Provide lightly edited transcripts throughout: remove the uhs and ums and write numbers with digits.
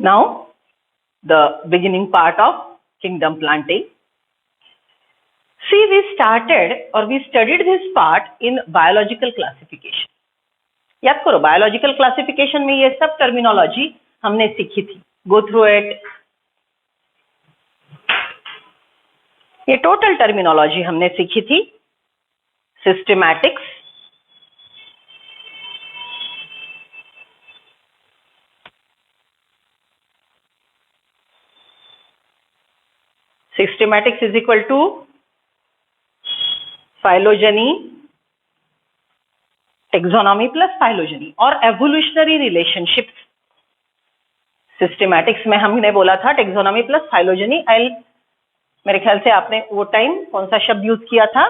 Now, the beginning part of kingdom planting. See, we studied this part in biological classification. याद करो, biological classification में ये सब terminology हमने सीखी थी. Go through it. ये total terminology हमने सीखी थी. Systematics, systematics is equal to phylogeny, taxonomy plus phylogeny और evolutionary relationships. Systematics में हमने बोला था taxonomy plus phylogeny. मेरे ख्याल से आपने वो टाइम कौन सा शब्द यूज किया था?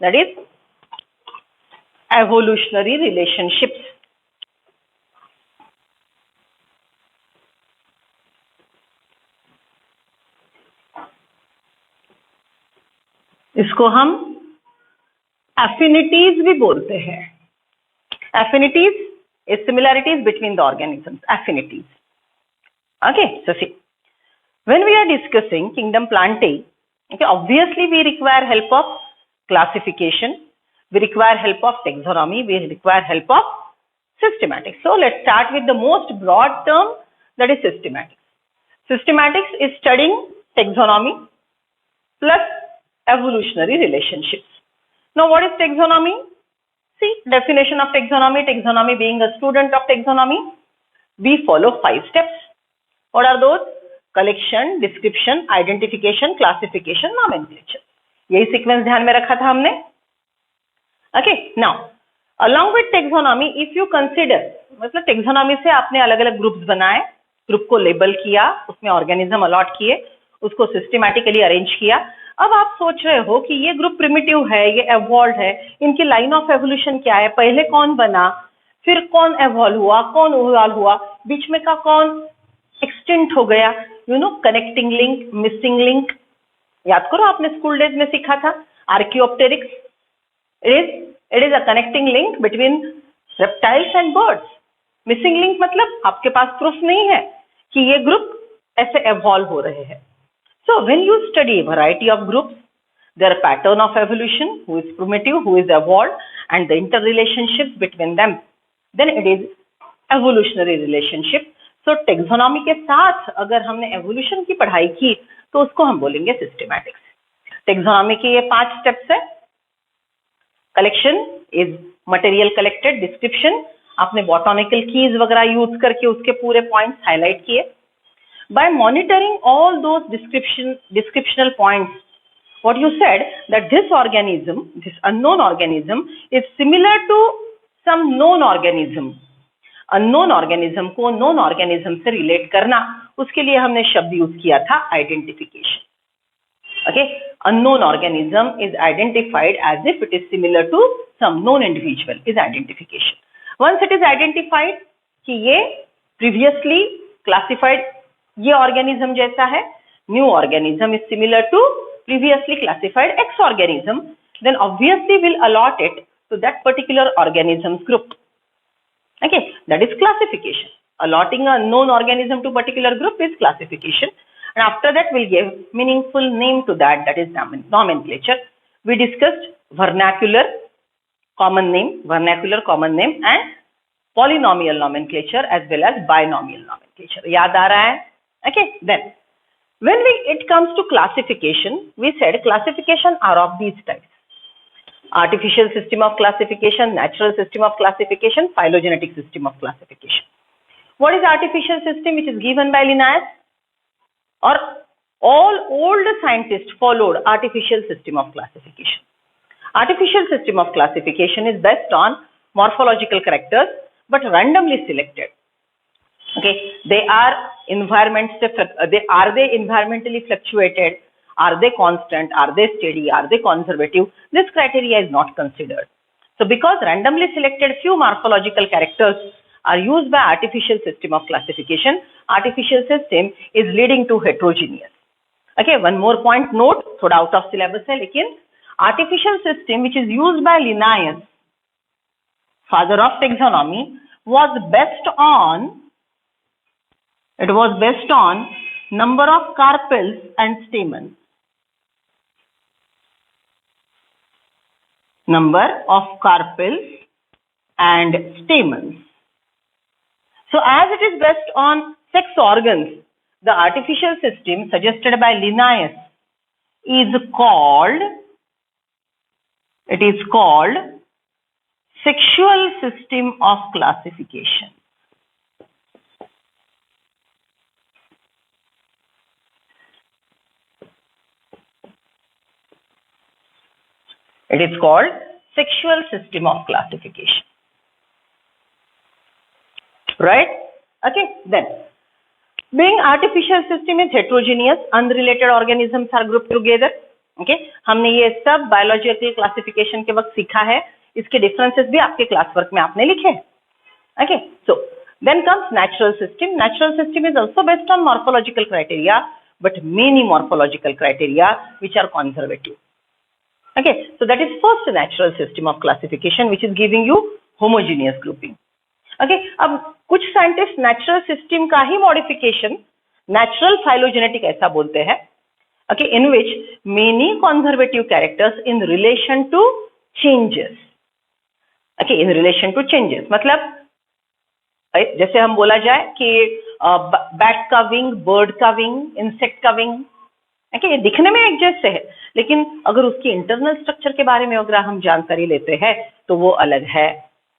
That is evolutionary relationships. इसको हम affinities भी बोलते हैं. Affinities is similarities between the organisms. Affinities. Okay, so see, when we are discussing kingdom planting, okay, obviously we require help of classification, we require help of taxonomy, we require help of systematics. So let's start with the most broad term, that is systematics. Systematics is studying taxonomy plus evolutionary relationships. Now what is taxonomy? See, definition of taxonomy. Taxonomy, being a student of taxonomy, we follow 5 steps. What are those? Collection, description, identification, classification, nomenclature. यही sequence ध्यान में रखा था हमने. Okay, now along with taxonomy, if you consider, मतलब taxonomy से आपने अलग अलग ग्रुप्स बनाए, ग्रुप को लेबल किया, उसमें ऑर्गेनिज्म अलॉट किए, उसको सिस्टमैटिकली अरेंज किया. अब आप सोच रहे हो कि ये ग्रुप प्रिमिटिव है, ये एवॉल्व है, इनकी लाइन ऑफ एवोल्यूशन क्या है, पहले कौन बना, फिर कौन एवॉल्व हुआ, कौन इवॉल्व हुआ, बीच में का कौन एक्सटिंक्ट हो गया. You know, connecting link, missing link. याद करो, आपने स्कूल डेज में सीखा था Archaeopteryx. It is a connecting link between reptiles and birds. Missing link मतलब आपके पास प्रूफ नहीं है कि ये ग्रुप ऐसे एवॉल्व हो रहे हैं. So when you study a variety of groups, their pattern of evolution, who is primitive, who is evolved, and the interrelationships between them, then it is evolutionary relationship. So taxonomy के साथ अगर हमने evolution की पढ़ाई की तो उसको हम बोलेंगे systematics. Taxonomy के ये 5 steps है. Collection is material collected. Description, आपने botanical keys वगैरह यूज करके उसके पूरे points highlight किए. By monitoring all those descriptional points, what you said that this organism, this unknown organism, is similar to some known organism. Unknown organism को known organism से relate करना, उसके लिए हमने शब्द यूज किया था identification. Okay, unknown organism is identified as if it is similar to some known individual is identification. Once it is identified कि ये previously classified ये ऑर्गेनिज्म जैसा है, new organism is similar to previously classified x organism, then obviously will allot it to that particular organism group. Okay, that is classification. Allotting a known organism to particular group is classification, and after that will give meaningful name to that is nomenclature. We discussed vernacular common name and polynomial nomenclature as well as binomial nomenclature. याद आ रहा है? Okay, then when it comes to classification, we said classification are of these types: artificial system of classification, natural system of classification, phylogenetic system of classification. What is artificial system? Which is given by Linnaeus, or all old scientists followed artificial system of classification. Artificial system of classification is based on morphological characters but randomly selected. Okay, they are environmentally fluctuated, are they constant, are they steady, are they conservative? This criteria is not considered. So because randomly selected few morphological characters are used by artificial system of classification, artificial system is leading to heterogeneous. Okay, one more point note, thoda out of syllabus hai, lekin artificial system which is used by Linnaeus, father of taxonomy, was based on It was based on number of carpels and stamens. Number of carpels and stamens. So as it is based on sex organs, the artificial system suggested by Linnaeus is called sexual system of classification. It is called sexual system of classification. Right? Okay, then being artificial system is heterogeneous, unrelated organisms are grouped together. Okay, हमने ये सब biological classification के वक्त सीखा है, इसके differences भी आपके क्लास वर्क में आपने लिखे हैं. Okay, so then comes natural system. Natural system is also based on morphological criteria, but many morphological criteria which are conservative. Okay, so that is first natural system of classification which is giving you homogeneous grouping. Okay, अब कुछ scientist natural system का ही modification natural phylogenetic ऐसा बोलते हैं. Okay, in which many conservative characters in relation to changes. Okay, in relation to changes मतलब जैसे हम बोला जाए कि बैट का विंग, बर्ड का विंग, इंसेक्ट का विंग. Okay, ये दिखने में एक जैसे है, लेकिन अगर उसकी इंटरनल स्ट्रक्चर के बारे में अगर हम जानकारी लेते हैं तो वो अलग है.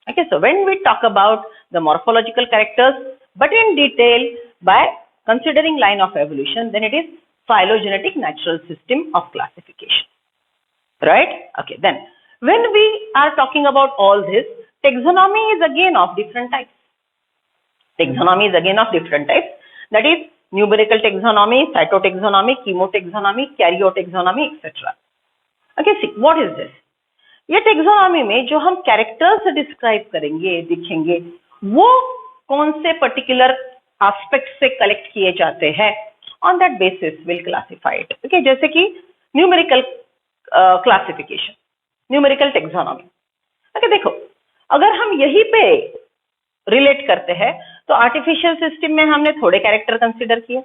Okay, so when we talk about the morphological characters, but in detail by considering line of evolution, then it is phylogenetic natural system of classification. Right? Okay, then when we are talking about all this, taxonomy is again of different types. Taxonomy is again of different types. That is numerical taxonomy, cytotaxonomy, chemotaxonomy, karyotaxonomy, etc. Okay, see, what is this? ये taxonomy में जो हम characters describe करेंगे, दिखेंगे, वो कौन से particular aspect से कलेक्ट किए जाते हैं, on that basis will classify it. Okay, जैसे कि numerical classification, numerical taxonomy. Okay, देखो अगर हम यहीं पे रिलेट करते हैं तो आर्टिफिशियल सिस्टम में हमने थोड़े कैरेक्टर कंसिडर किए,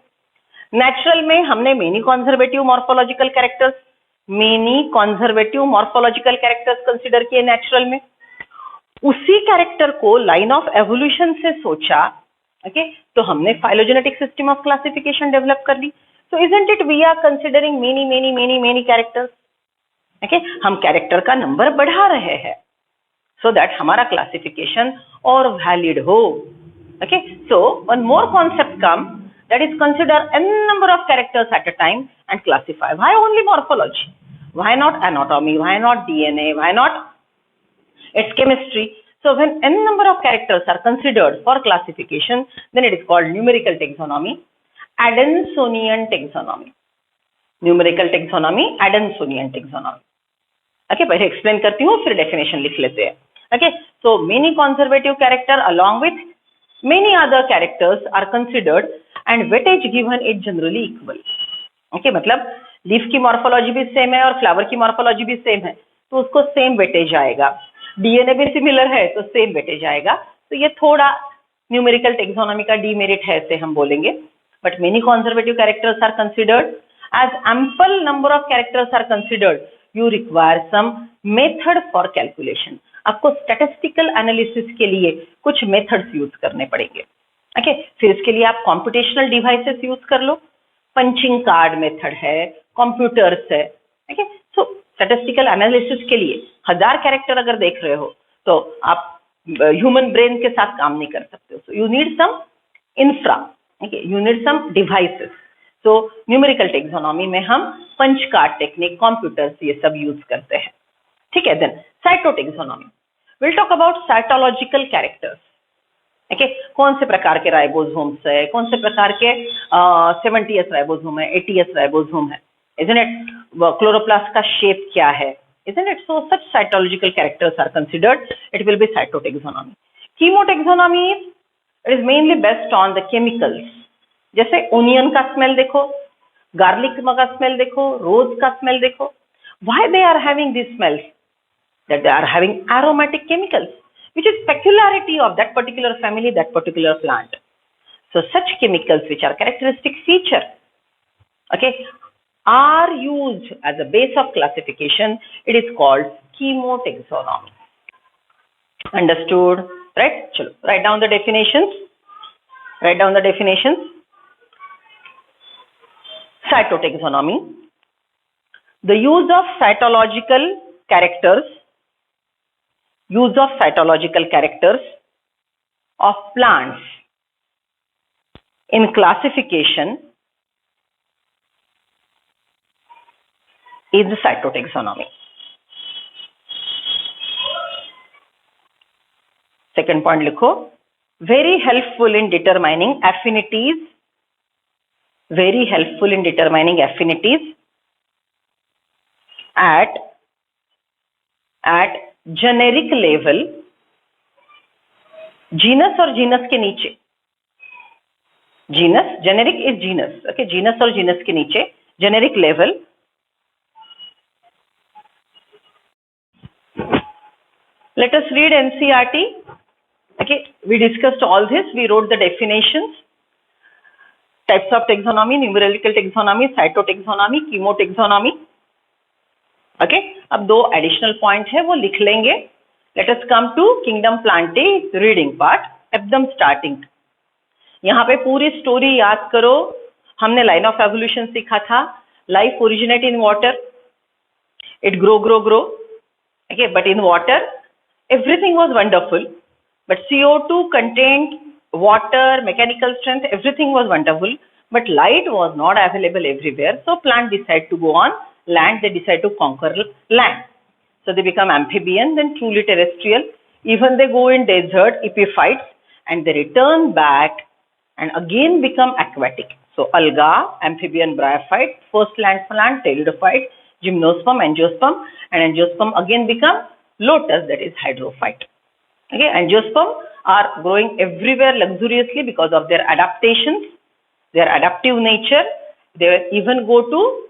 नेचुरल में हमने many conservative morphological characters, many conservative morphological characters consider किए नेचुरल में. उसी कैरेक्टर को लाइन ऑफ एवोल्यूशन से सोचा. ओके, तो हमने phylogenetic system of classification develop कर ली. So isn't it we are considering many many many many characters. Okay, हम कैरेक्टर का नंबर बढ़ा रहे हैं सो दैट हमारा क्लासिफिकेशन और वैलिड हो. Okay, so one more concept come, that is consider n number of characters at a time and classify. Why only morphology? Why not anatomy? Why not DNA? Why not its chemistry? So when n number of characters are considered for classification, then it is called numerical taxonomy, Adansonian taxonomy. Numerical taxonomy, Adansonian taxonomy. Okay, पहले explain करती हूँ, फिर definition लिख लेते हैं. Okay, so many conservative character along with many other characters are considered and weightage given is generally equal. Okay, मतलब leaf की morphology भी सेम है और फ्लावर की मॉर्फोलॉजी भी सेम है तो उसको सेम वेटेज आएगा. डीएनए भी सिमिलर है तो सेम वेटेज आएगा. तो ये थोड़ा न्यूमेरिकल टेक्सोनॉमी का डीमेरिट है, ऐसे हम बोलेंगे. But many conservative characters are considered. As ample number of characters are considered, you require some method for calculation. आपको स्टैटिस्टिकल एनालिसिस के लिए कुछ मेथड्स यूज करने पड़ेंगे. ओके, फिर इसके लिए आप कॉम्पिटिशनल डिवाइसेस यूज कर लो. पंचिंग कार्ड मेथड है, कंप्यूटर्स है. ओके, सो स्टैटिस्टिकल एनालिसिस के लिए 1000 कैरेक्टर अगर देख रहे हो तो आप ह्यूमन ब्रेन के साथ काम नहीं कर सकते हो. So you need some infra. Okay, you need some devices. So numerical taxonomy में हम पंच कार्ड टेक्निक, कंप्यूटर्स, ये सब यूज करते हैं. ठीक है, then cytotaxonomy. Will talk about cytological characters. Okay, कौन से प्रकार के राइबोसोम्स है, कौन से प्रकार के 70s राइबोसोम है, 80s राइबोसोम है, इजंट इट, क्लोरोप्लास्ट का शेप क्या है, isn't it. So such cytological characters are considered. It will be cytotaxonomy. Chemotaxonomy it is mainly based on the chemicals. जैसे ओनियन का स्मेल देखो, गार्लिक का smell देखो, रोज का स्मेल देखो. Why they are having this smells? that they are having aromatic chemicals, which is peculiarity of that particular family, that particular plant. So such chemicals which are characteristic feature, okay, are used as a base of classification. It is called chemotaxonomy. Understood? Right? Chalo, write down the definitions. Write down the definitions. Cytotaxonomy. The use of cytological characters. Use of cytological characters of plants in classification is the cytotaxonomy. Second point likho, very helpful in determining affinities, very helpful in determining affinities at generic level, genus or genus के नीचे, genus, generic is genus, okay, genus और genus के नीचे, generic level. Let us read NCERT. Okay, we discussed all this. We wrote the definitions, types of taxonomy, numerical taxonomy, cytotaxonomy, chemotaxonomy. Okay, अब दो additional point है वो लिख लेंगे. Let us come to Kingdom Plantae reading part. एकदम starting. यहाँ पे पूरी story याद करो. हमने line of evolution सीखा था. Life originate in water. It grow. Okay, but in water, everything was wonderful. But CO2 contained water, mechanical strength, everything was wonderful. But light was not available everywhere. So plant decide to go on land. They decide to conquer land. So they become amphibian, then truly terrestrial. Even they go in desert, epiphytes, and they return back and again become aquatic. So alga, amphibian, bryophyte, first land plant, pteridophyte, gymnosperm, angiosperm, and angiosperm again become lotus, that is hydrophyte. Okay, angiosperm are growing everywhere luxuriously because of their adaptations, their adaptive nature. They even go to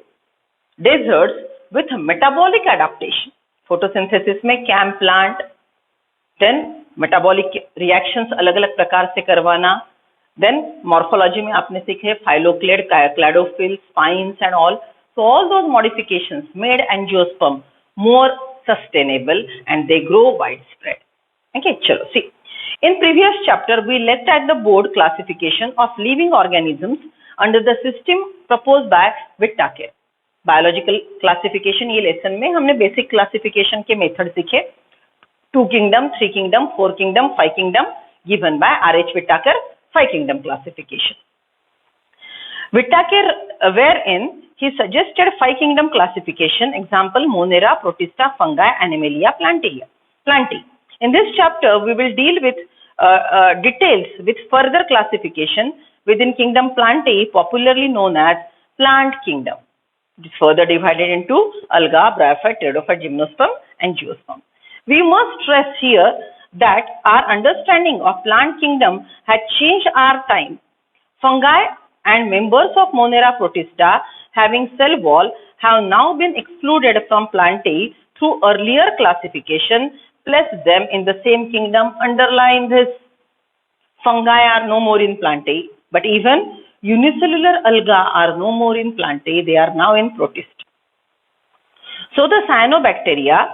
deserts with metabolic adaptation. Photosynthesis में CAM plant, then metabolic reactions अलग-अलग प्रकार से करवाना, then morphology में आपने सीखे phylloclade, cladophil, spines and all. So all those modifications made angiosperm more sustainable and they grow widespread. Okay, chalo, see. In previous chapter, we looked at the board classification of living organisms under the system proposed by Whittaker. Biological classification ये lesson में हमने basic classification के method सीखे. 2 kingdom, 3 kingdom, 4 kingdom, 5 kingdom given by R.H. Whittaker 5 kingdom classification. Whittaker wherein he suggested 5 kingdom classification, example Monera, Protista, Fungi, Animalia, Plantae. In this chapter, we will deal with details with further classification within kingdom Plantae, popularly known as plant kingdom. It is further divided into alga, bryophyte, pteridophyte, gymnosperm, and angiosperm. We must stress here that our understanding of plant kingdom had changed our time. Fungi and members of Monera protista having cell wall have now been excluded from Plantae through earlier classification. Place them in the same kingdom. Underline this. Fungi are no more in Plantae, but even unicellular alga are no more in Plantae. They are now in Protista. So the cyanobacteria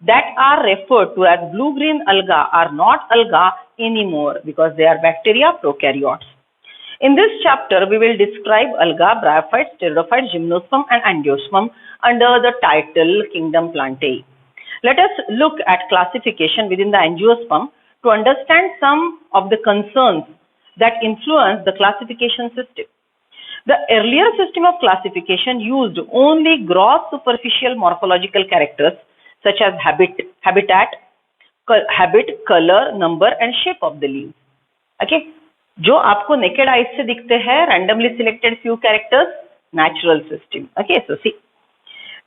that are referred to as blue-green alga are not alga anymore because they are bacteria prokaryotes. In this chapter, we will describe alga, bryophytes, pteridophytes, gymnosperm, and angiosperm under the title Kingdom Plantae. Let us look at classification within the angiosperm to understand some of the concerns that influence the classification system. The earlier system of classification used only gross superficial morphological characters such as habit, color, number, and shape of the leaves. Okay, जो आपको naked eyes से दिखते हैं, randomly selected few characters, natural system. Okay, so see.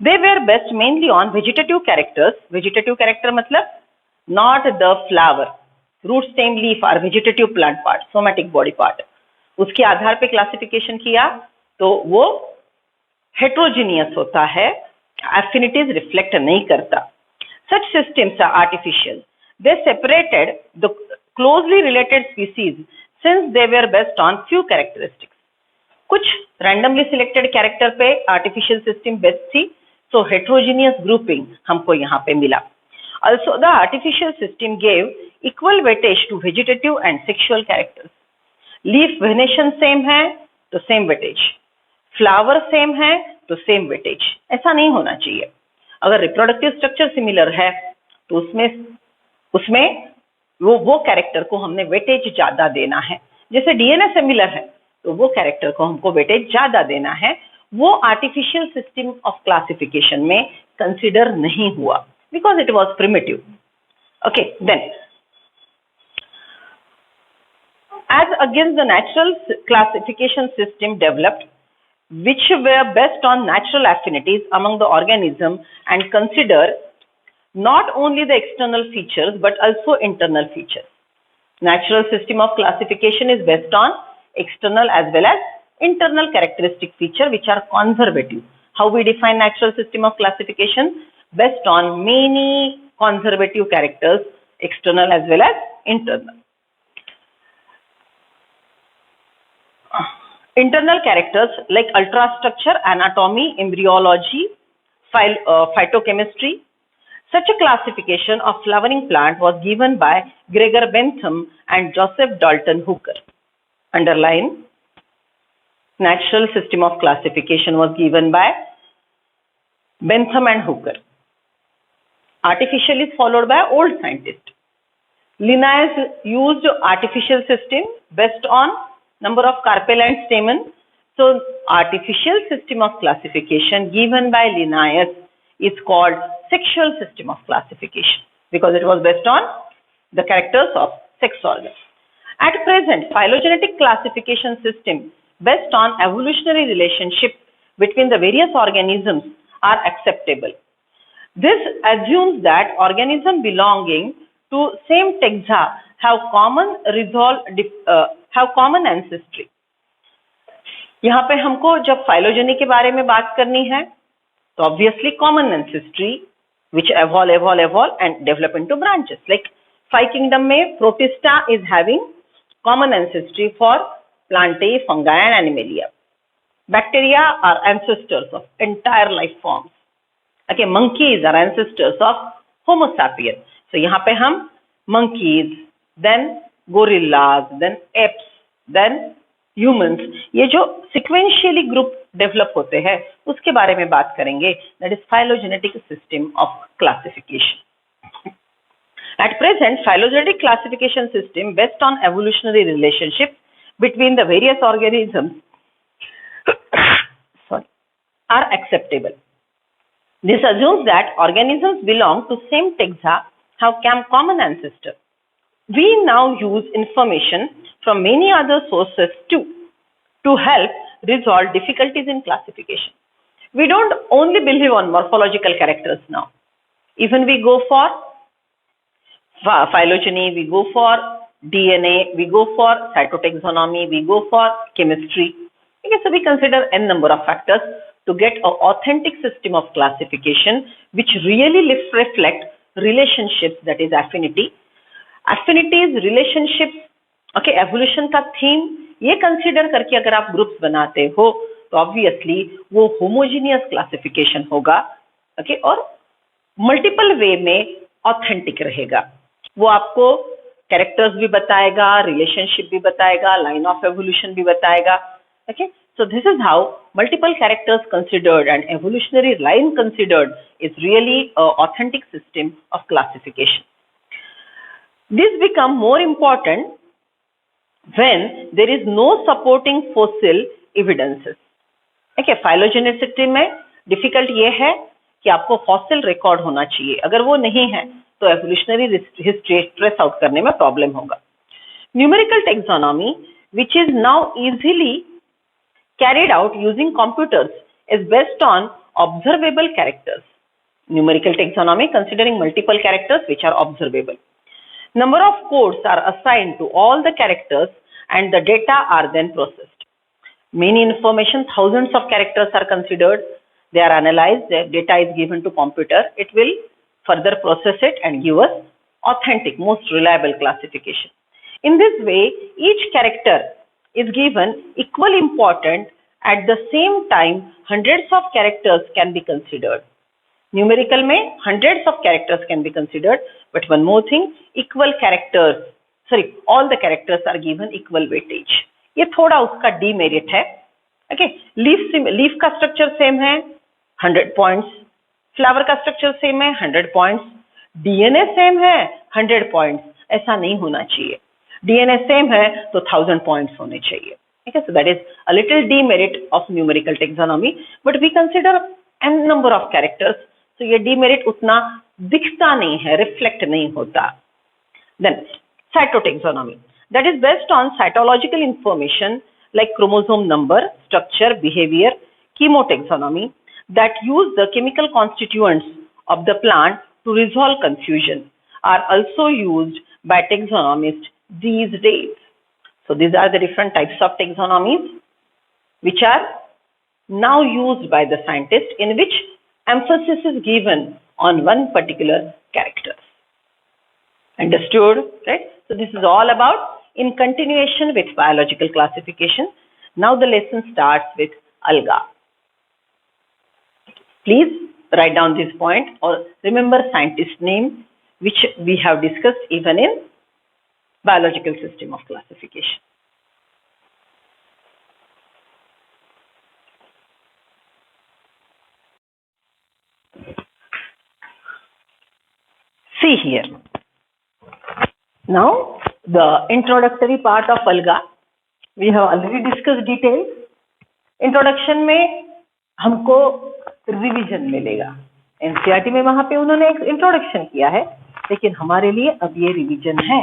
They were based mainly on vegetative characters. Vegetative character मतलब not the flower, root, stem, leaf are vegetative plant part, somatic body part. उसके आधार पे classification किया तो वो heterogeneous होता है, affinities reflect नहीं करता. Such systems are artificial. They separated the closely related species since they were based on few characteristics. कुछ randomly selected character पे artificial system based थी, so heterogeneous grouping हमको यहाँ पे मिला. Also, the artificial system gave equal weightage to vegetative and sexual characters. Leaf venation same है तो same weightage, flower same है तो same weightage. ऐसा नहीं होना चाहिए. अगर reproductive structure similar है तो उसमें वो कैरेक्टर को हमने वेटेज ज्यादा देना है. जैसे डीएनए सिमिलर है तो वो कैरेक्टर को हमको वेटेज ज्यादा देना है. वो आर्टिफिशियल सिस्टम ऑफ क्लासिफिकेशन में कंसिडर नहीं हुआ because it was primitive. Okay, then as against the natural classification system developed which were based on natural affinities among the organism and consider not only the external features but also internal features. Natural system of classification is based on external as well as internal characteristic feature which are conservative. How we define natural system of classification? Based on many conservative characters, external as well as internal. Internal characters like ultrastructure, anatomy, embryology, phytochemistry. Such a classification of flowering plant was given by Gregor Bentham and Joseph Dalton Hooker. Underline, natural system of classification was given by Bentham and Hooker. Artificial is followed by old scientist. Linnaeus used artificial system based on number of carpel and stamen. So, artificial system of classification given by Linnaeus is called sexual system of classification because it was based on the characters of sex organs. At present, phylogenetic classification system based on evolutionary relationship between the various organisms are acceptable. This assumes that organisms belonging to same taxa have common ancestry. यहाँ पे हमको जब phylogeny के बारे में बात करनी है तो obviously common ancestry which evolve and develop into branches. Like five kingdom में Protista is having common ancestry for Plantae, fungi and Animalia. Bacteria are ancestors of entire life forms. Okay, monkeys are ancestors of Homo sapiens. So यहाँ पे हम monkeys, then gorillas, then apes, then humans, ये जो sequentially group develop होते हैं उसके बारे में बात करेंगे. That is phylogenetic system of classification. At present, phylogenetic classification system based on evolutionary relationship between the various organisms are acceptable. This assumes that organisms belong to same taxa, have common ancestor. We now use information from many other sources too to help resolve difficulties in classification. We don't only believe on morphological characters now. Even we go for phylogeny, we go for DNA, we go for cytotaxonomy, we go for chemistry. Okay, so we consider n number of factors to get an authentic system of classification which really reflect relationships, that is affinity. Affinities, relationships, okay, evolution का theme ये consider करके अगर आप groups बनाते हो तो obviously वो homogeneous classification होगा, okay, और multiple way में authentic रहेगा. वो आपको characters भी बताएगा, relationship भी बताएगा, line of evolution भी बताएगा. Okay, so this is how multiple characters considered and evolutionary line considered is really an authentic system of classification. This become more important when there is no supporting fossil evidences. Okay, phylogeneticity में difficult ये है कि आपको fossil record होना चाहिए. अगर वो नहीं है तो evolutionary history trace out करने में problem होगा. Numerical taxonomy, which is now easily carried out using computers, is based on observable characters. Numerical taxonomy considering multiple characters which are observable. Number of codes are assigned to all the characters and the data are then processed. Many information, thousands of characters are considered. They are analyzed, the data is given to computer. It will further process it and give us authentic, most reliable classification. In this way, each character is given equal importance. At the same time, hundreds of characters can be considered. Numerical में hundreds of characters can be considered, but one more thing, all the characters are given equal weightage. ये थोड़ा उसका demerit है. Okay, leaf का structure same है, 100 points. Flower का structure same है, 100 points. DNA same है, 100 points. ऐसा नहीं होना चाहिए. DNA same है तो 1000 points होने चाहिए. Okay, so that is a little demerit of numerical taxonomy, but we consider n number of characters, so ये demerit उतना दिखता नहीं है, reflect नहीं होता. Then cytotaxonomy, that is based on cytological information like chromosome number, structure, behavior. Chemotaxonomy, that use the chemical constituents of the plant to resolve confusion, are also used by taxonomists these days. So these are the different types of taxonomies which are now used by the scientists, in which emphasis is given on one particular character. Understood, right? So this is all about in continuation with biological classification. Now the lesson starts with alga. Please write down this point or remember scientist name which we have discussed even in biological system of classification. See here. Now the introductory part of alga we have already discussed details. Introduction में हमको revision मिलेगा. NCERT में वहां पे उन्होंने एक introduction किया है, लेकिन हमारे लिए अब ये रिवीजन है.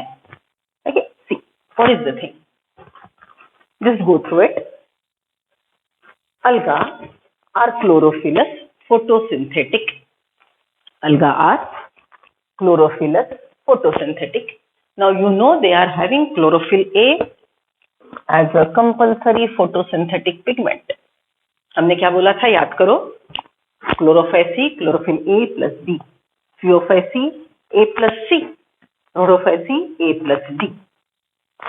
Okay, see, what is the thing? Just go through it. Alga are chlorophyllous photosynthetic. Alga are chlorophyllous photosynthetic. Now you know they are having chlorophyll A as a compulsory photosynthetic pigment. हमने क्या बोला था याद करो? Chlorophyll A plus B, Phaeophyll A plus C, Rhodophyll A plus D.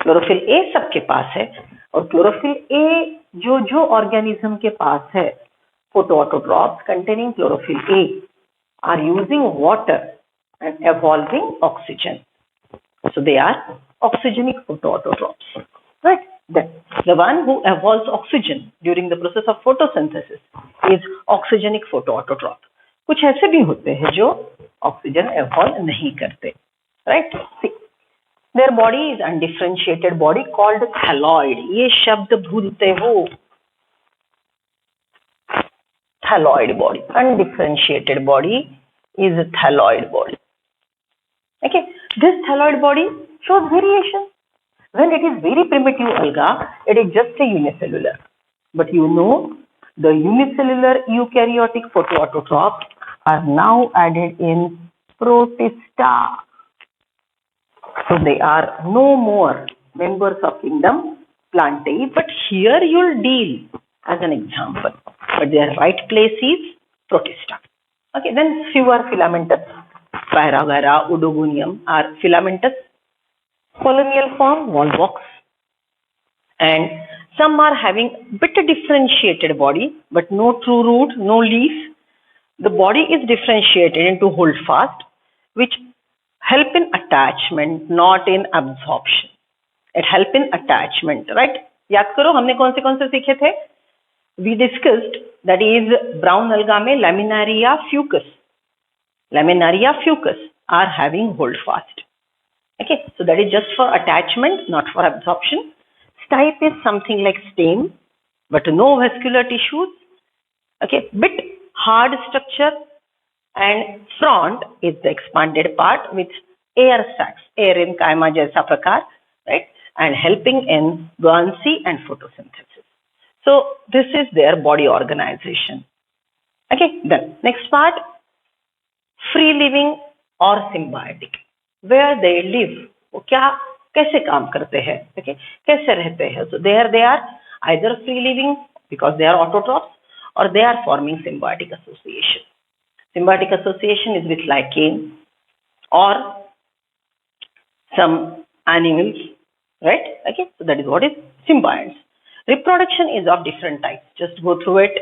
Chlorophyll A सबके पास है और chlorophyll A जो organism के पास है, photoautotrophs containing chlorophyll A are using water and evolving oxygen. So they are oxygenic photoautotrophs, right? Then the one who evolves oxygen during the process of photosynthesis is oxygenic photoautotroph. कुछ ऐसे भी होते हैं जो oxygen evolve नहीं करते, right? See, their body is undifferentiated body called thalloid. ये शब्द भूलते हो. Thalloid body, undifferentiated body is a thalloid body. Okay, this thalloid body shows variation. When it is very primitive alga, it is just a unicellular. But you know, the unicellular eukaryotic photoautotrophs are now added in Protista. So they are no more members of kingdom Plantae, but here you'll deal as an example. But their right place is Protista. Okay, then few are filamentous. Pyragera, Odogonium are filamentous. Colonial form, volvox. And some are having bit differentiated body, but no true root, no leaf. The body is differentiated into holdfast, which help in attachment, not in absorption. It help in attachment, right? याद करो हमने कौन से सीखे थे? We discussed that is brown alga में Laminaria fucus. Laminaria fucus are having holdfast. Okay, so that is just for attachment, not for absorption. Stipe is something like stem, but no vascular tissues. Okay, bit hard structure, and front is the expanded part with air sacs, air in kaima jaisa prakar, right? And helping in buoyancy and photosynthesis. So this is their body organization. Okay, then next part, free living or symbiotic. Where they live, वो क्या कैसे काम करते हैं, okay? कैसे रहते हैं? So there they are either free living because they are autotrophs, or they are forming symbiotic association. Symbiotic association is with lichen or some animals right? Okay, so that is what is symbionts. Reproduction is of different types. Just go through it.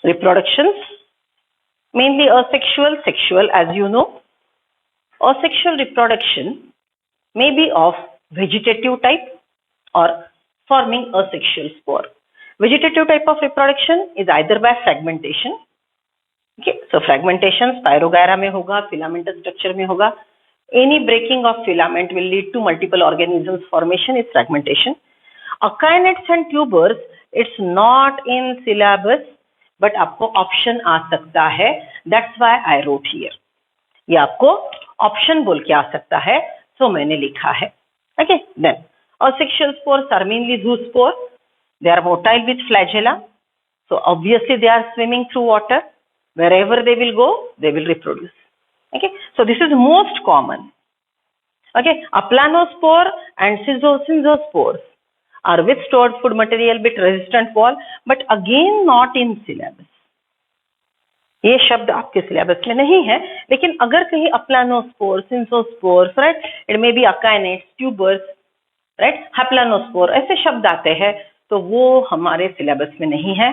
Reproductions, mainly asexual, sexual, as you know. Asexual reproduction may be of vegetative type or forming asexual spore. Vegetative type of reproduction is either by fragmentation. Okay, so fragmentation Spirogyra में होगा, filamentous structure में होगा. Any breaking of filament will lead to multiple organisms formation is fragmentation. Akinets and tubers, it's not in syllabus, but आपको option आ सकता है. That's why I wrote here. ये आपको option बोल के आ सकता है, so मैंने लिखा है. Okay, then asexual spores are mainly zoospore. They are motile with flagella, so obviously they are swimming through water. Wherever they will go, they will reproduce. Okay, so this is most common. Okay, aplanospore and synzospores are with stored food material bit resistant wall, but again not in syllabus. ये शब्द आपके syllabus में नहीं है, लेकिन अगर कहीं aplanospore, synzoospore, right, it may be akinetes, tubers, right, haplanospore, ऐसे शब्द आते हैं तो वो हमारे सिलेबस में नहीं है.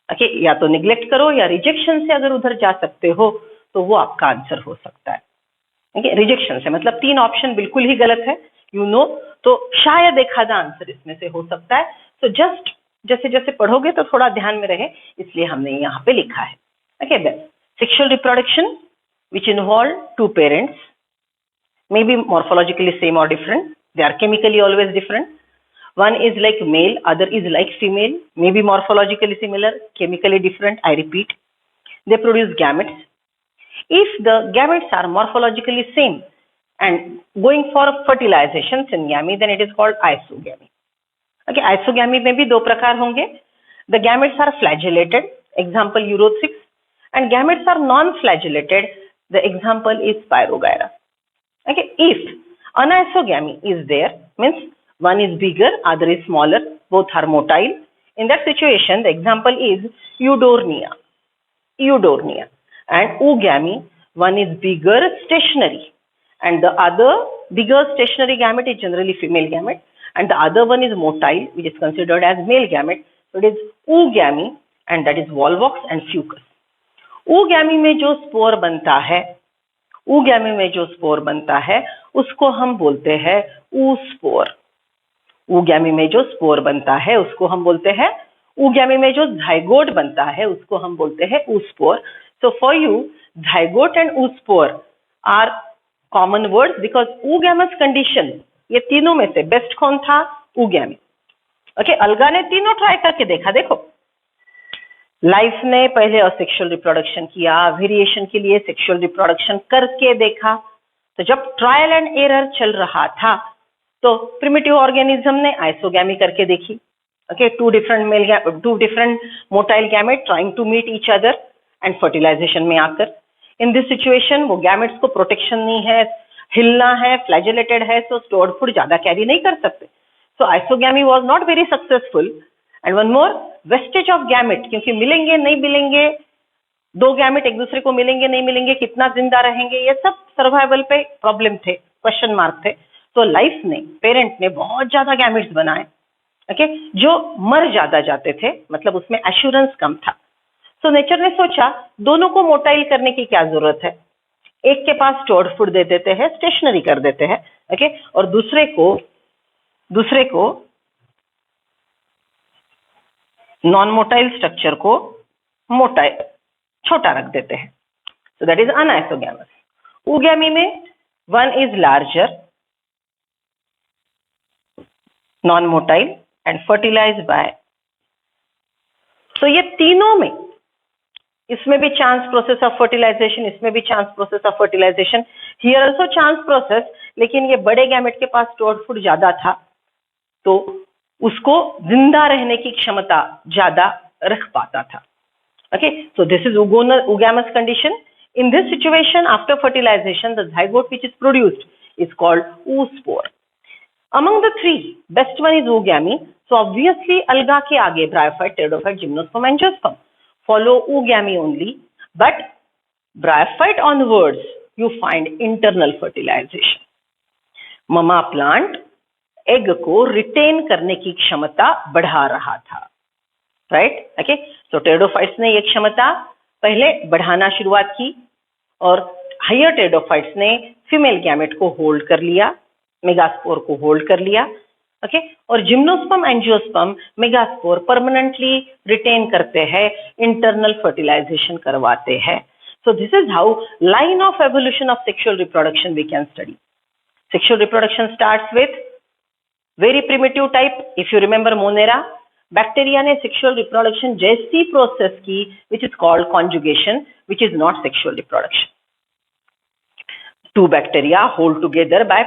ओके, या तो निग्लेक्ट करो या रिजेक्शन से अगर उधर जा सकते हो तो वो आपका आंसर हो सकता है. ओके, रिजेक्शन से मतलब 3 ऑप्शन बिल्कुल ही गलत है, यू नो, तो शायद एक आधा आंसर इसमें से हो सकता है. तो जस्ट जैसे जैसे पढ़ोगे तो थोड़ा ध्यान में रहे, इसलिए हमने यहाँ पे लिखा है. Okay, then sexual reproduction which involve 2 parents, may be morphologically same or different. They are chemically always different. One is like male, other is like female, may be morphologically similar, chemically different. I repeat, they produce gametes. If the gametes are morphologically same and going for fertilization syngamy, then it is called isogamy. Okay, isogamy में भी 2 प्रकार होंगे. The gametes are flagellated, example urothrix, and gametes are non-flagellated, the example is Spirogyra. Okay, if anisogamy is there, means one is bigger, other is smaller, both are motile. In that situation, the example is Eudornia. And oogamy, one is bigger, stationary, and the other bigger stationary gamete is generally female gamete, and the other one is motile, which is considered as male gamete. So it is oogamy, and that is volvox and fucus. oogyamy में जो spore बनता है, oogyamy में जो spore बनता है उसको हम बोलते हैं oospore. oogyamy में जो स्पोर बनता है उसको हम बोलते हैं, oogyamy में जो zygote बनता है उसको हम बोलते हैं oospore. So for you, zygote and oospore are common words because oogamous condition, ये तीनों में से बेस्ट कौन था? oogyamy. ओके, अलगा ने तीनों ट्राई करके देखा. देखो, लाइफ ने पहले असेक्सुअल रिप्रोडक्शन किया, वेरिएशन के लिए सेक्सुअल रिप्रोडक्शन करके देखा. तो जब ट्रायल एंड एरर चल रहा था तो प्रिमिटिव ऑर्गेनिज्म ने आइसोगैमी करके देखी. Okay, two different motile gamete trying to meet each other and fertilisation में आकर. इन दिस सिचुएशन वो गैमेट्स को प्रोटेक्शन नहीं है, हिलना है, फ्लैजेलेटेड है, सो स्टोर्ड फूड ज्यादा कैरी नहीं कर सकते. So isogamy was not very successful. And one more, wastage of gamete, क्योंकि मिलेंगे नहीं मिलेंगे, 2 गैमेट एक दूसरे को मिलेंगे नहीं मिलेंगे, कितना जिंदा रहेंगे, ये सब सर्वाइवल पे प्रॉब्लम थे, क्वेश्चन मार्क थे. तो लाइफ ने, पेरेंट ने बहुत ज्यादा गैमेट्स बनाए, ओके, जो मर ज्यादा जाते थे, मतलब उसमें एश्योरेंस कम था. सो नेचर ने सोचा दोनों को मोटाइल करने की क्या जरूरत है, एक के पास स्टोर्ड फूड दे देते हैं, स्टेशनरी कर देते हैं, ओके, और दूसरे को नॉन मोटाइल स्ट्रक्चर को मोटाइल छोटा रख देते हैं. So that is anisogamous. oogyamy में one is larger, non motile and fertilise by. तो ये तीनों में, इसमें भी चांस प्रोसेस ऑफ फर्टिलाइजेशन, इसमें भी chance process of fertilisation, here also chance process, लेकिन ये बड़े गैमेट के पास स्टोर्ड फूड ज्यादा था तो उसको जिंदा रहने की क्षमता ज्यादा रख पाता था. Okay, so this is oogamous condition. In this situation, after fertilization, the zygote which is produced is called oospore. Among the three, best one is oogamy. So obviously alga ke aage bryophyte, pteridophyte, gymnosperm, angiosperm. Follow oogamy only. But bryophyte onwards, you find internal fertilization. Mama plant egg को retain करने की क्षमता बढ़ा रहा था, right? Okay, तो pteridophytes ने ये क्षमता पहले बढ़ाना शुरुआत की और हायर टेरिडोफाइट्स ने फीमेल गैमेट को होल्ड कर लिया, मेगास्पोर को होल्ड कर लिया, ओके, और gymnosperm angiosperm megaspore permanently retain करते हैं, इंटरनल फर्टिलाइजेशन करवाते हैं. So this is how line of evolution of sexual reproduction we can study. Sexual reproduction starts with very primitive type. If you remember Monera, bacteria ने sexual reproduction जैसी process की, which is called conjugation, which is not sexual reproduction. Two bacteria hold together by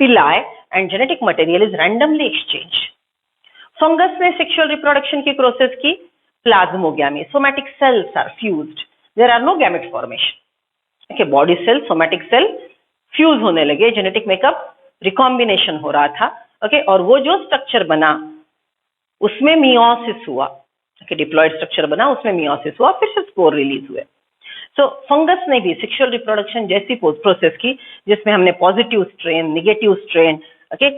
pili and genetic material is randomly exchanged. Fungus ने sexual reproduction की process की, plasmogamy. Somatic cells are fused. There are no gamete formation. Okay, body cell, somatic cell fuse होने लगे, genetic makeup recombination हो रहा था, okay, और वो जो स्ट्रक्चर बना उसमें मियोसिस हुआ, ओके, डिप्लॉयड स्ट्रक्चर बना, उसमें मियोसिस हुआ, फिर से स्पोर रिलीज हुए. सो फंगस ने भी सेक्सुअल रिप्रोडक्शन जैसी प्रोसेस की, जिसमें हमने positive strain, negative strain, okay,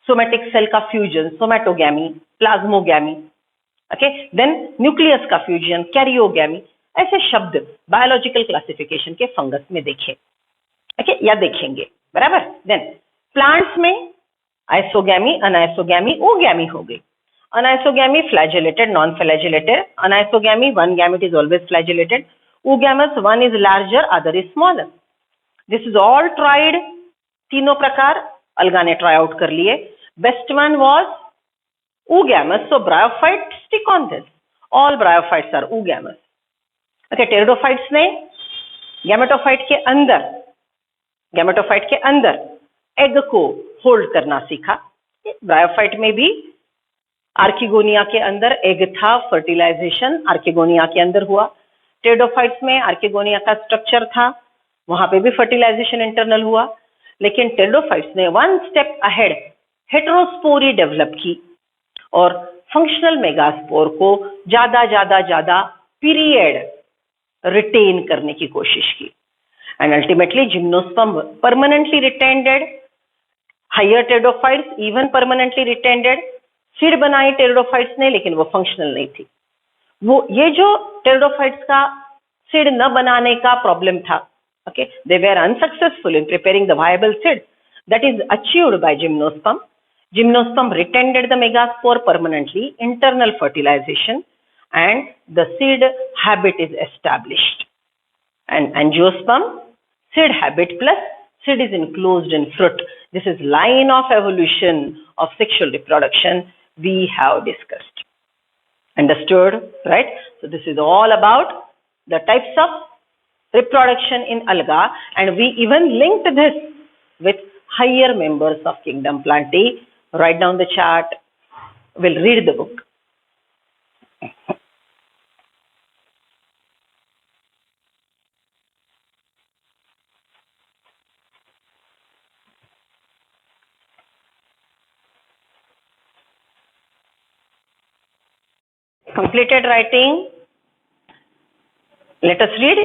somatic cell का fusion, somatogamy, plasmogamy, okay, then nucleus का फ्यूजन, कैरियोगैमी, ऐसे शब्द बायोलॉजिकल क्लासिफिकेशन के फंगस में देखे, ओके, या देखेंगे, बराबर. देन प्लांट्स में आइसोगैमी, अनआइसोगैमी, ओगैमी हो गई. Anisogamy flagellated, non flagellated. Anisogamy one gamete is always flagellated. Oogamous one is larger, other is smaller. This is all tried, तीनों प्रकार अलगा ने ट्राई आउट कर लिए. Best one was oogamous. So bryophyte stick on this. All bryophytes are oogamous. Okay, pteridophytes ने gametophyte के अंदर egg को होल्ड करना सीखा. ब्रायोफाइट में भी आर्किगोनिया के अंदर एग था, फर्टिलाइजेशन आर्किगोनिया के अंदर हुआ. टेरिडोफाइट्स में आर्किगोनिया का स्ट्रक्चर था, वहां पे भी फर्टिलाइजेशन इंटरनल हुआ. लेकिन टेरिडोफाइट्स ने one step ahead heterospory develop की और फंक्शनल मेगास्पोर को ज्यादा पीरियड रिटेन करने की कोशिश की. And ultimately gymnosperm permanently retained. Higher pteridophytes even permanently retained. Seed बनाई टेरिडोफाइट्स ने, लेकिन वो फंक्शनल नहीं थी. वो ये जो टेरिडोफाइट्स का सीड न बनाने का प्रॉब्लम था, okay, they were unsuccessful in preparing the viable seed. That is achieved by gymnosperm. Gymnosperm retained the megaspore permanently, internal fertilization, and the seed habit is established. And angiosperm, seed habit plus seed is enclosed in fruit. This is line of evolution of sexual reproduction we have discussed. Understood, right? So this is all about the types of reproduction in alga, and we even linked this with higher members of kingdom Plantae. Write down the chart. We'll read the book. Completed writing. Let us read.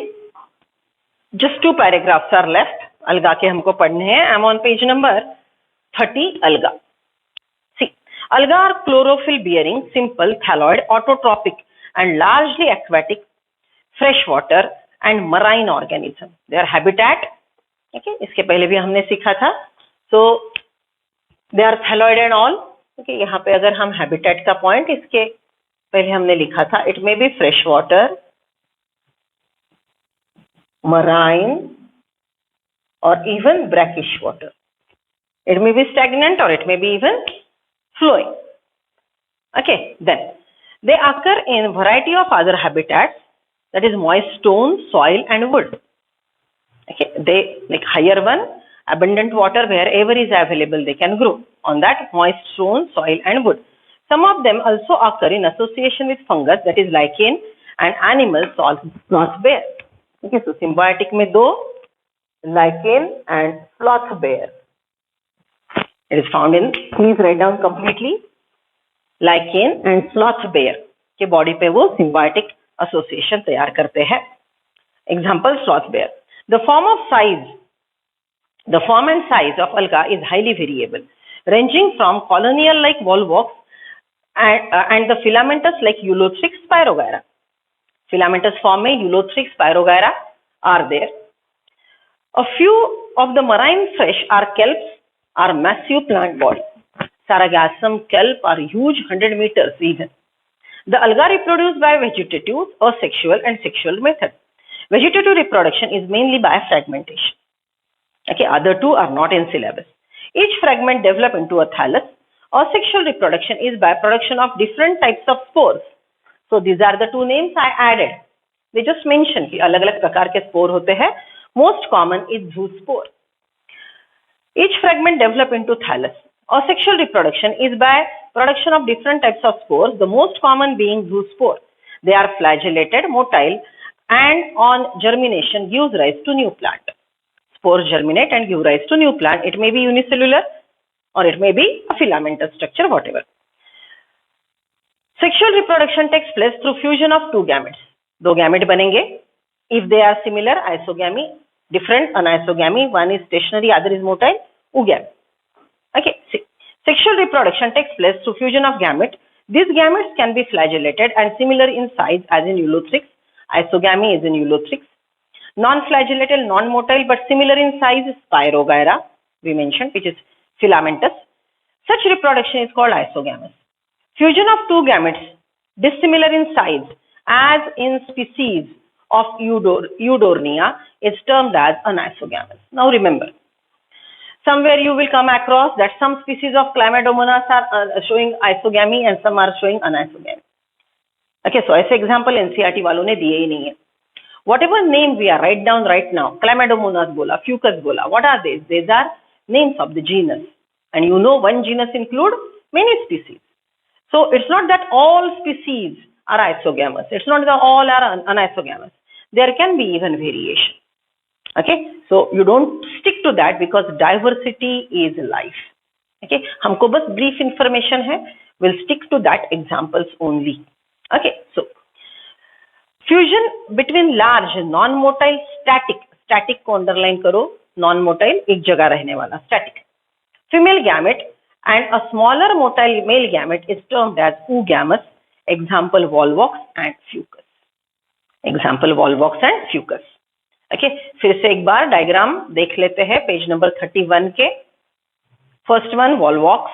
Just 2 paragraphs are left. अलगा के हमको पढ़ने हैं. I'm on page number 30. अलगा. See, alga are chlorophyll bearing, simple, thalloid, autotrophic and largely aquatic, freshwater and marine organism. Their habitat, okay, इसके पहले भी हमने सीखा था. So they are thalloid and all. Okay, यहाँ पे अगर हम habitat का point इसके पहले हमने लिखा था, it may be fresh water, marine और even brackish water. It may be stagnant और it may be even flowing. Okay, then they occur in variety of other habitats, that is moist stone, soil and wood. Okay, they like higher one, abundant water wherever is available they can grow on that moist stone, soil and wood. Some of them also occur in association with fungus, that is lichen, and animals, sloth bear. Okay, so symbiotic में 2, lichen and sloth bear. It is found in, please write down completely, lichen and sloth bear के body पे वो symbiotic association तैयार करते हैं. Example, sloth bear. The form and size of alga is highly variable, ranging from colonial-like volvox and the filamentous like Eulothrix spirogyra. Filamentous form में Eulothrix spirogyra are there. A few of the marine fish are kelps, are massive plant bodies. Sargassum kelp are huge, 100 meters even. The alga reproduce by vegetative, asexual and sexual method. Vegetative reproduction is mainly by fragmentation. Okay, other two are not in syllabus. Each fragment develop into a thallus. Asexual reproduction is by production of different types of spores. So these are the two names I added. They just mentioned कि अलग-अलग प्रकार के spore होते हैं. Most common is zoospore. Each fragment develop into thallus. Asexual reproduction is by production of different types of spores, the most common being zoospore. They are flagellated, motile, and on germination gives rise to new plant. Spores germinate and give rise to new plant. It may be unicellular or it may be a filamentous structure, whatever. Sexual reproduction takes place through fusion of two gametes. दो gamete बनेंगे. If they are similar, isogamy. Different, anisogamy. One is stationary, other is motile, oogamy. Okay, see. Sexual reproduction takes place through fusion of gametes. These gametes can be flagellated and similar in size as in Eulothrix. Isogamy is in Eulothrix. Non-flagellated, non-motile but similar in size is Spirogyra, we mentioned, which is filamentous. Such reproduction is called isogamous. Fusion of two gametes dissimilar in size as in species of Eudornia is termed as anisogamous. Now remember, somewhere you will come across that some species of Chlamydomonas are showing isogamy and some are showing anisogamy. Okay, so ऐसे example NCERT वालों ने दिए ही नहीं है. Whatever name we are write down right now, Chlamydomonas bola, Fucus bola, what are these? These are names of the genus. And you know one genus include many species. So it's not that all species are isogamous. It's not that all are anisogamous. There can be even variation. Okay, so you don't stick to that because diversity is life. Okay, हमको बस brief information है. We'll stick to that examples only. Okay, so fusion between large non-motile static को underline करो, non-motile एक जगह रहने वाला static female gamete and a smaller motile male gamete is termed as oogamous. Example volvox and fucus. Example volvox and fucus. Okay, फिर से एक बार diagram देख लेते हैं पेज नंबर 31 के. First one Volvox,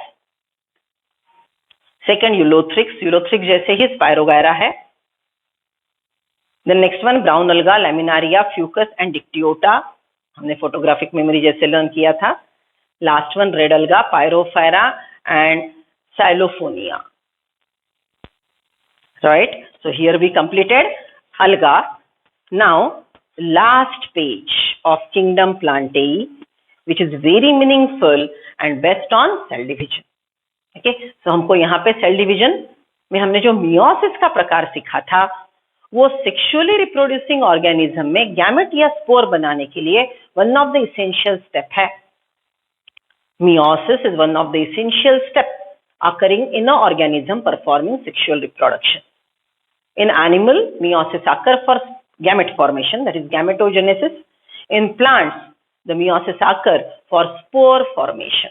second Ulothrix, Ulothrix जैसे ही spirogyra है. Then next one brown अलगा, लैमिनारिया, फ्यूकस एंड डिक्टियोटा, हमने फोटोग्राफिक मेमोरी जैसे लर्न किया था. लास्ट वन रेड अलगा, पायरोफायरा and साइलोफोनिया. Right, so here we completed alga. Now last page of kingdom Plantae, which is very meaningful and based on cell division. Okay, so हमको यहाँ पे cell division में हमने जो meiosis का प्रकार सीखा था वो sexually reproducing organism में gamete या spore बनाने के लिए one of the essential step है. Meiosis is one of the essential steps occurring in an organism performing sexual reproduction. In animal, meiosis occurs for gamete formation, that is gametogenesis. In plants, the meiosis occurs for spore formation.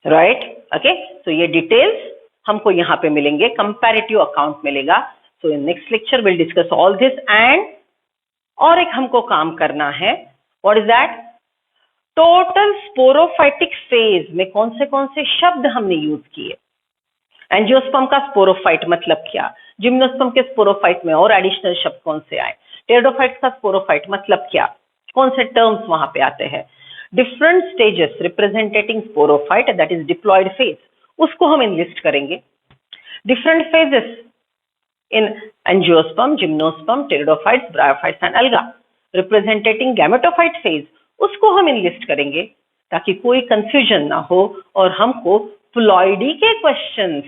Right? Okay. So ये details हमको यहाँ पे मिलेंगे, comparative account मिलेगा. So in next lecture we'll discuss all this and और एक हमको काम करना है. What is that? Total sporophytic phase में कौन से शब्द हमने यूज किए. एंजियोस्पर्म का स्पोरोफाइट मतलब क्या, जिम्नोस्पर्म के स्पोरोफाइट में और एडिशनल शब्द कौन से आए, टेरिडोफाइट का स्पोरोफाइट मतलब क्या, कौन से टर्म्स वहां पे आते हैं. Different stages representing sporophyte that is diploid phase, उसको हम इनलिस्ट करेंगे. Different phases in angiosperm, gymnosperm, pteridophytes, bryophytes and algae representing gametophyte phase, उसको हम इनलिस्ट करेंगे ताकि कोई कंफ्यूजन ना हो और हमको प्लॉइडी के क्वेश्चंस,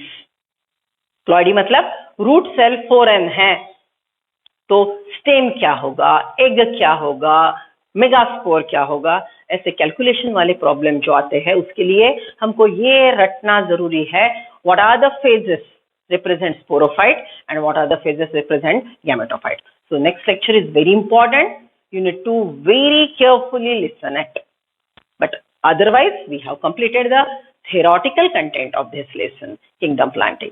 प्लॉइडी मतलब रूट सेल 4n है तो स्टेम क्या होगा, एग क्या होगा, मेगास्पोर क्या होगा, ऐसे कैलकुलेशन वाले प्रॉब्लम जो आते हैं उसके लिए हमको ये रटना जरूरी है, what are the phases represent sporophyte and what are the phases represent gametophyte. So next lecture is very important. You need to very carefully listen it. But otherwise, we have completed the theoretical content of this lesson, kingdom planting.